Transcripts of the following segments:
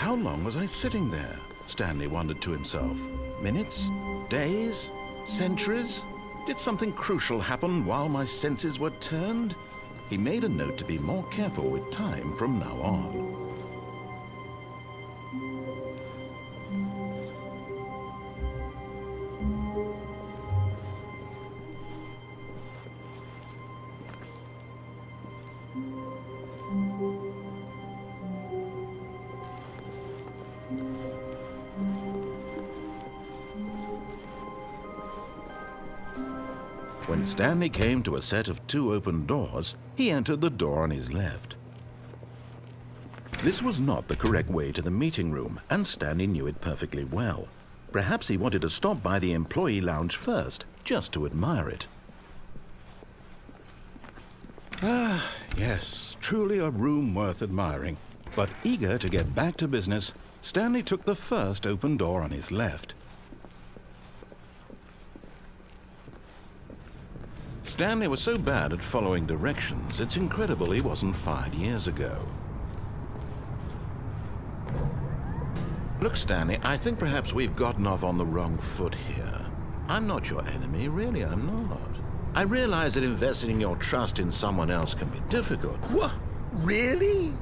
How long was I sitting there? Stanley wondered to himself. Minutes? Days? Centuries? Did something crucial happen while my senses were turned? He made a note to be more careful with time from now on. When Stanley came to a set of 2 open doors, he entered the door on his left. This was not the correct way to the meeting room, and Stanley knew it perfectly well. Perhaps he wanted to stop by the employee lounge first, just to admire it. Ah, yes, truly a room worth admiring. But eager to get back to business, Stanley took the first open door on his left. Stanley was so bad at following directions, it's incredible he wasn't fired years ago. Look, Stanley, I think perhaps we've gotten off on the wrong foot here. I'm not your enemy, really, I'm not. I realize that investing your trust in someone else can be difficult. What? Really?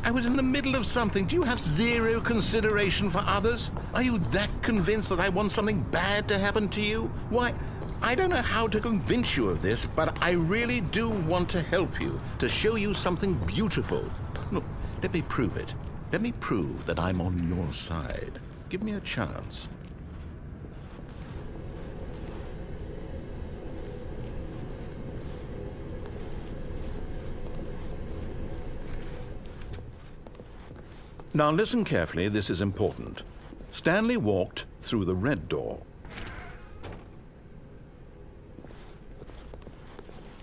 I was in the middle of something. Do you have zero consideration for others? Are you that convinced that I want something bad to happen to you? Why, I don't know how to convince you of this, but I really do want to help you, to show you something beautiful. Look, let me prove it. Let me prove that I'm on your side. Give me a chance. Now listen carefully, this is important. Stanley walked through the red door.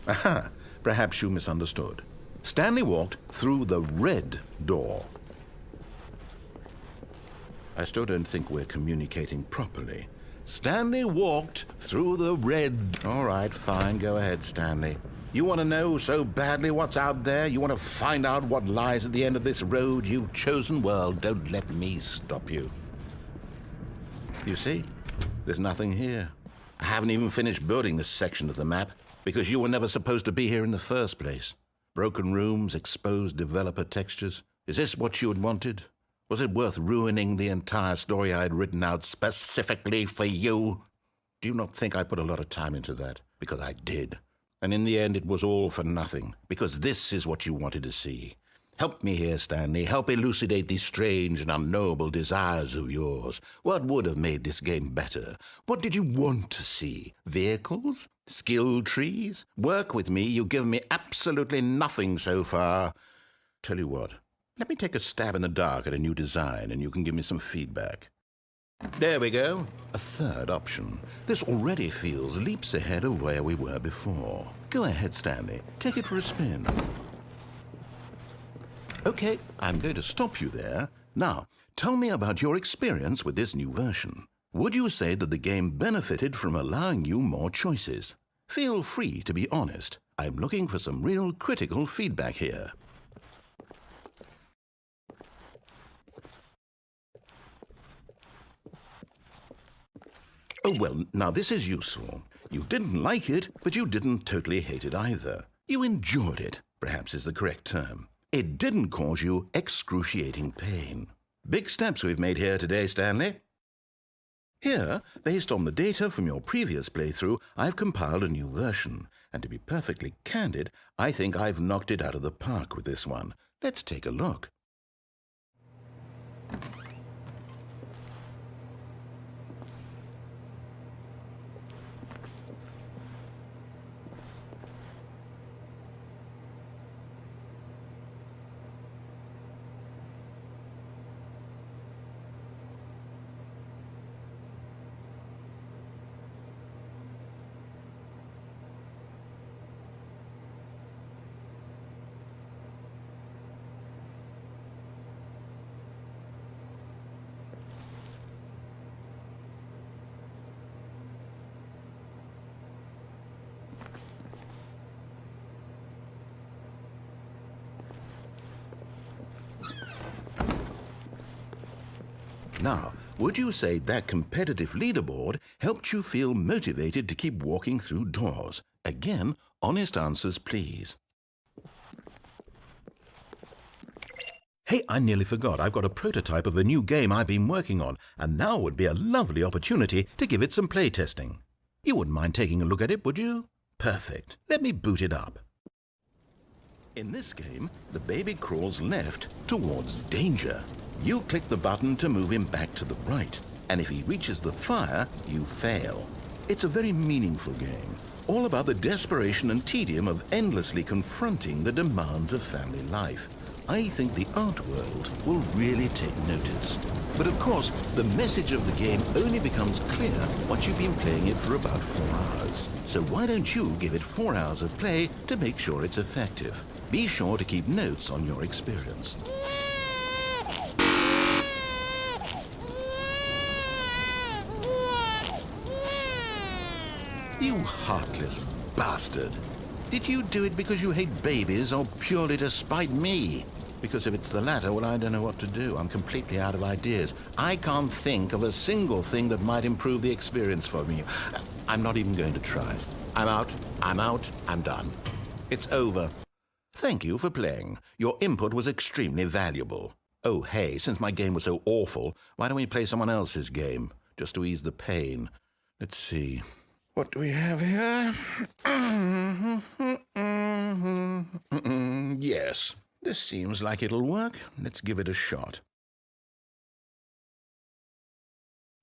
Aha, perhaps you misunderstood. Stanley walked through the red door. I still don't think we're communicating properly. Stanley walked through the red... All right, fine, go ahead, Stanley. You want to know so badly what's out there? You want to find out what lies at the end of this road you've chosen? Well, don't let me stop you. You see, there's nothing here. I haven't even finished building this section of the map, because you were never supposed to be here in the first place. Broken rooms, exposed developer textures. Is this what you had wanted? Was it worth ruining the entire story I had written out specifically for you? Do you not think I put a lot of time into that? Because I did. And in the end, it was all for nothing, because this is what you wanted to see. Help me here, Stanley. Help elucidate these strange and unknowable desires of yours. What would have made this game better? What did you want to see? Vehicles? Skill trees? Work with me. You've given me absolutely nothing so far. Tell you what, let me take a stab in the dark at a new design, and you can give me some feedback. There we go. A third option. This already feels leaps ahead of where we were before. Go ahead, Stanley. Take it for a spin. Okay, I'm going to stop you there. Now, tell me about your experience with this new version. Would you say that the game benefited from allowing you more choices? Feel free to be honest. I'm looking for some real critical feedback here. Oh, well, now this is useful. You didn't like it, but you didn't totally hate it either. You enjoyed it, perhaps is the correct term. It didn't cause you excruciating pain. Big steps we've made here today, Stanley. Here, based on the data from your previous playthrough, I've compiled a new version. And to be perfectly candid, I think I've knocked it out of the park with this one. Let's take a look. Now, would you say that competitive leaderboard helped you feel motivated to keep walking through doors? Again, honest answers, please. Hey, I nearly forgot. I've got a prototype of a new game I've been working on, and now would be a lovely opportunity to give it some playtesting. You wouldn't mind taking a look at it, would you? Perfect. Let me boot it up. In this game, the baby crawls left towards danger. You click the button to move him back to the right, and if he reaches the fire, you fail. It's a very meaningful game, all about the desperation and tedium of endlessly confronting the demands of family life. I think the art world will really take notice. But of course, the message of the game only becomes clear once you've been playing it for about 4 hours. So why don't you give it 4 hours of play to make sure it's effective? Be sure to keep notes on your experience. You heartless bastard. Did you do it because you hate babies or purely to spite me? Because if it's the latter, well, I don't know what to do. I'm completely out of ideas. I can't think of a single thing that might improve the experience for me. I'm not even going to try. I'm out, I'm done. It's over. Thank you for playing. Your input was extremely valuable. Oh, hey, since my game was so awful, why don't we play someone else's game, just to ease the pain? Let's see. What do we have here? Yes, this seems like it'll work. Let's give it a shot.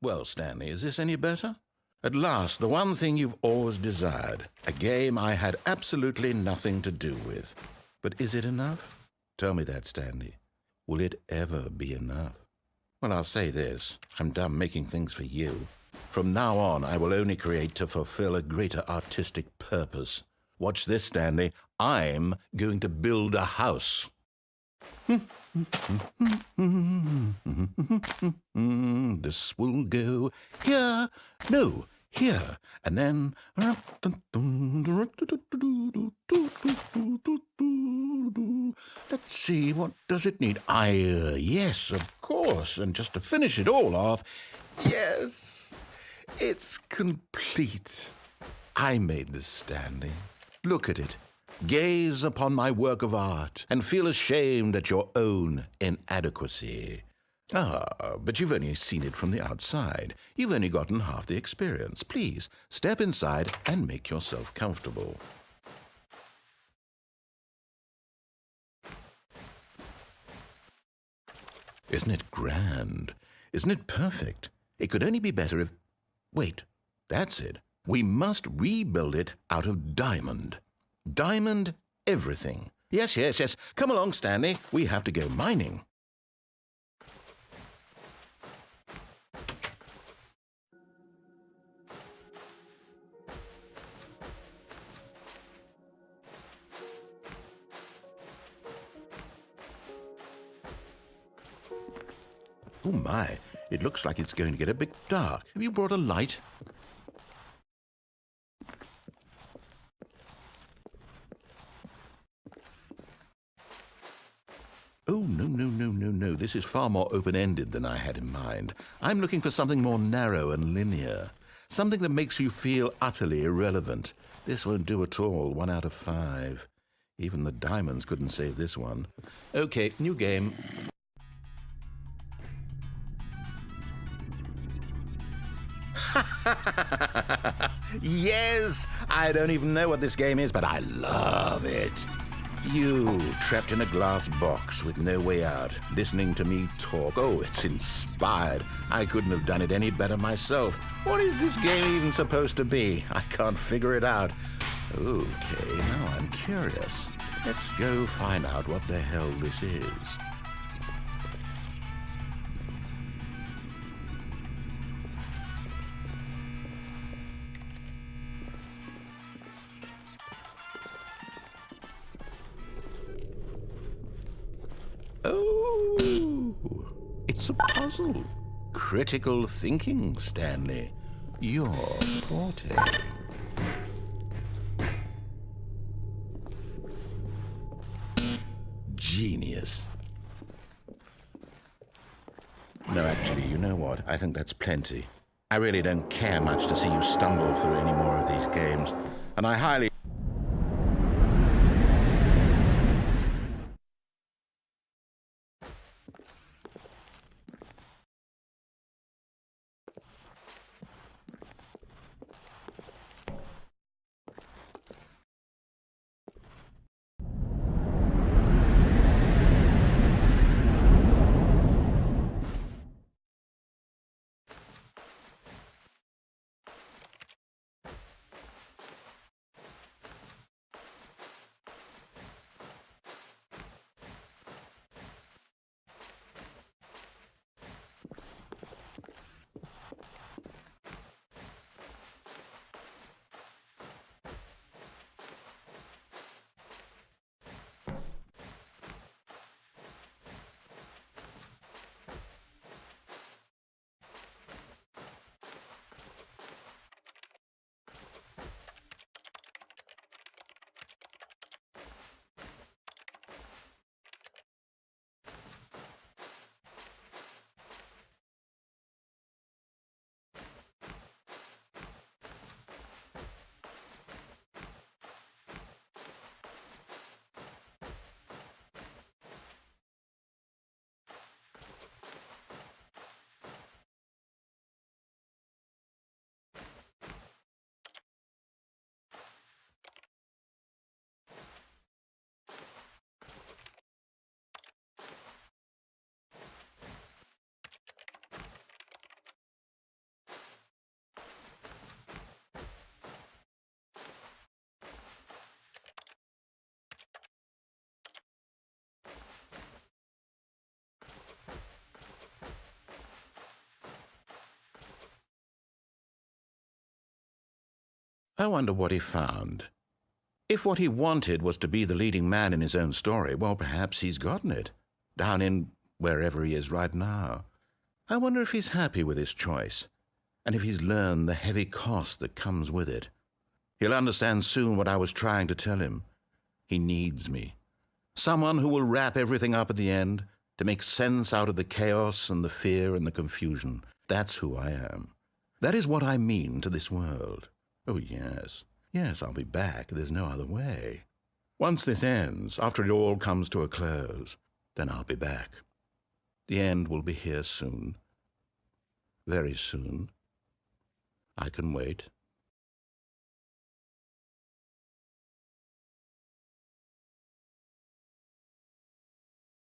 Well, Stanley, is this any better? At last, the one thing you've always desired. A game I had absolutely nothing to do with. But is it enough? Tell me that, Stanley. Will it ever be enough? Well, I'll say this. I'm done making things for you. From now on, I will only create to fulfill a greater artistic purpose. Watch this, Stanley. I'm going to build a house. This will go here. No, here. And then... Let's see, what does it need? Yes, of course. And just to finish it all off, yes, it's complete. I made this, Stanley. Look at it. Gaze upon my work of art and feel ashamed at your own inadequacy. But you've only seen it from the outside. You've only gotten half the experience. Please, step inside and make yourself comfortable. Isn't it grand? Isn't it perfect? It could only be better if... Wait, that's it. We must rebuild it out of diamond. Diamond everything. Yes. Come along, Stanley. We have to go mining. Oh my, it looks like it's going to get a bit dark. Have you brought a light? Oh, no. This is far more open-ended than I had in mind. I'm looking for something more narrow and linear. Something that makes you feel utterly irrelevant. This won't do at all. 1 out of 5. Even the diamonds couldn't save this one. Okay, new game. Yes! I don't even know what this game is, but I love it. You, trapped in a glass box with no way out, listening to me talk. Oh, it's inspired. I couldn't have done it any better myself. What is this game even supposed to be? I can't figure it out. Okay, now I'm curious. Let's go find out what the hell this is. Oh, it's a puzzle. Critical thinking, Stanley. Your forte. Genius. No, actually, you know what? I think that's plenty. I really don't care much to see you stumble through any more of these games, and I highly... I wonder what he found. If what he wanted was to be the leading man in his own story, well, perhaps he's gotten it, down in wherever he is right now. I wonder if he's happy with his choice, and if he's learned the heavy cost that comes with it. He'll understand soon what I was trying to tell him. He needs me. Someone who will wrap everything up at the end, to make sense out of the chaos and the fear and the confusion. That's who I am. That is what I mean to this world. Oh, yes. Yes, I'll be back. There's no other way. Once this ends, after it all comes to a close, then I'll be back. The end will be here soon. Very soon. I can wait.